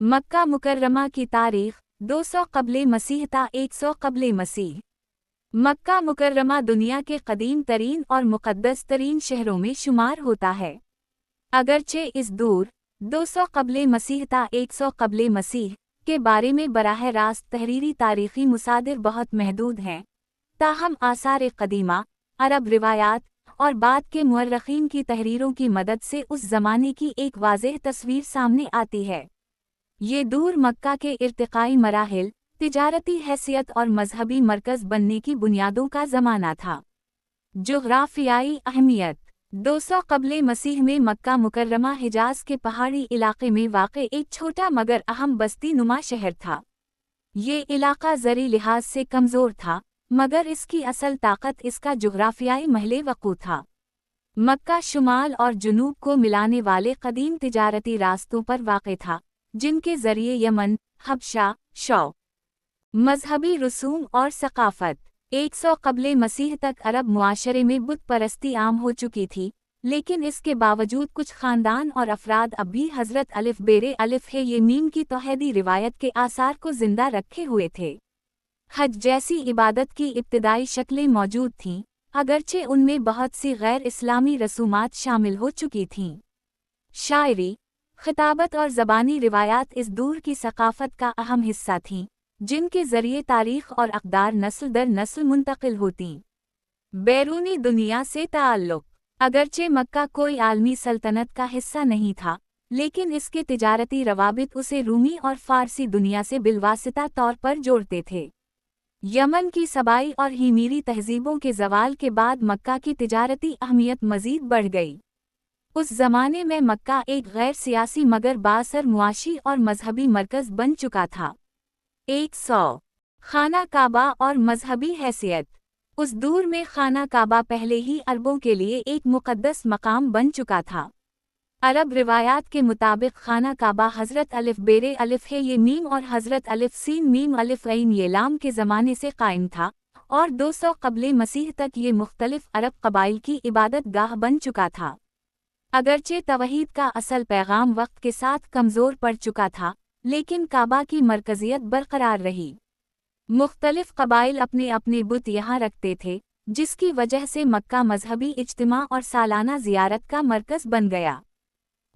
मक्का मुकर्रमा की तारीख 200 क़ब्ले मसीह ता 100 क़ब्ले मसीह। मक्का मुकर्रमा दुनिया के कदीम तरीन और मुक़द्दस तरीन शहरों में शुमार होता है। अगरचे इस दूर 200 क़ब्ले मसीह ता 100 क़ब्ले मसीह के बारे में बराह रास्त तहरीरी तारीख़ी मुसादिर बहुत महदूद हैं, ताहम आसार क़दीमा, अरब रिवायात और बाद के मुअर्रिख़ीन की तहरीरों की मदद से उस ज़माने की एक वाज़ेह तस्वीर सामने आती है। ये दूर मक्का के इर्तिक़ाई मराहिल, तिजारती हैसियत और मजहबी मरकज़ बनने की बुनियादों का ज़माना था। जुग़राफ़ियाई अहमियत 200 क़ब्ले मसीह में मक्का मुकर्रमा हिजाज़ के पहाड़ी इलाक़े में वाक़े एक छोटा मगर अहम बस्ती नुमा शहर था। ये इलाक़ा ज़री लिहाज से कमज़ोर था, मगर इसकी असल ताकत इसका जुग़राफ़ियाई महल वक़ू था। मक्का शुमाल और जुनूब को मिलाने वाले क़दीम तिजारती रास्तों पर वाक़े था, जिनके ज़रिए यमन, हबशा, शौ मजहबी रसूम और सक़ाफ़त 100 क़ब्ले मसीह तक अरब मुआशरे में बुत परस्ती आम हो चुकी थी, लेकिन इसके बावजूद कुछ ख़ानदान और अफराद अब भी हज़रत अलिफ़ बेरे अलिफ़ है ये मीम की तौहीदी रिवायत के आसार को ज़िंदा रखे हुए थे। हज जैसी इबादत की इब्तिदाई शक्लें मौजूद थीं, अगरचे उनमें बहुत सी गैर इस्लामी रसूमात शामिल हो चुकी थीं। शायरी, खिताबत और ज़बानी रिवायात इस दूर की सक़ाफ़त का अहम हिस्सा थीं, जिनके ज़रिए तारीख़ और अक़दार नस्ल दर नस्ल मुंतकिल होतीं। बैरूनी दुनिया से ताल्लुक़ अगरचे मक्का कोई आलमी सल्तनत का हिस्सा नहीं था, लेकिन इसके तिजारती रवाबित उसे रूमी और फ़ारसी दुनिया से बिलवासिता तौर पर जोड़ते थे। यमन की सबाई और हीमीरी तहज़ीबों के ज़वाल के बाद मक्का की तिजारती अहमियत मज़ीद बढ़ गई। उस ज़माने में मक्का एक गैर सियासी मगर बाअसर मुआशी और मजहबी मरकज़ बन चुका था। 100 खाना काबा और मजहबी हैसियत उस दूर में खाना काबा पहले ही अरबों के लिए एक मुक़द्दस मकाम बन चुका था। अरब रिवायात के मुताबिक खाना काबा हज़रत अलिफ़ बेरे अलिफ़ है ये मीम और हज़रत अलिफ़ सीन मीम अलिफ़ ऐन ये लाम के ज़माने से कायम था, और 200 क़ब्ले मसीह तक ये मुख्तलिफ़ अरब क़बाइल की इबादत गाह बन चुका था। अगरचे तवहीद का असल पैगाम वक्त के साथ कमज़ोर पड़ चुका था, लेकिन काबा की मरकज़ियत बरकरार रही। मुख्तलिफ़ क़बाइल अपने अपने बुत यहाँ रखते थे, जिसकी वजह से मक्का मजहबी इज्तिमा और सालाना ज़ियारत का मरकज़ बन गया।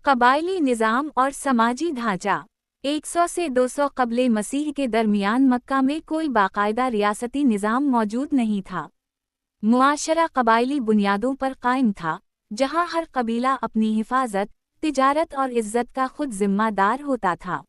क़बाइली निज़ाम और समाजी ढांचा 100 से 200 क़ब्ले मसीह के दरमियान मक्का में कोई बाकायदा रियासती निज़ाम मौजूद नहीं था। मुआशरा क़बाइली बुनियादों पर कायम था, जहाँ हर कबीला अपनी हिफाजत, तिजारत और इज़्ज़त का खुद ज़िम्मेदार होता था।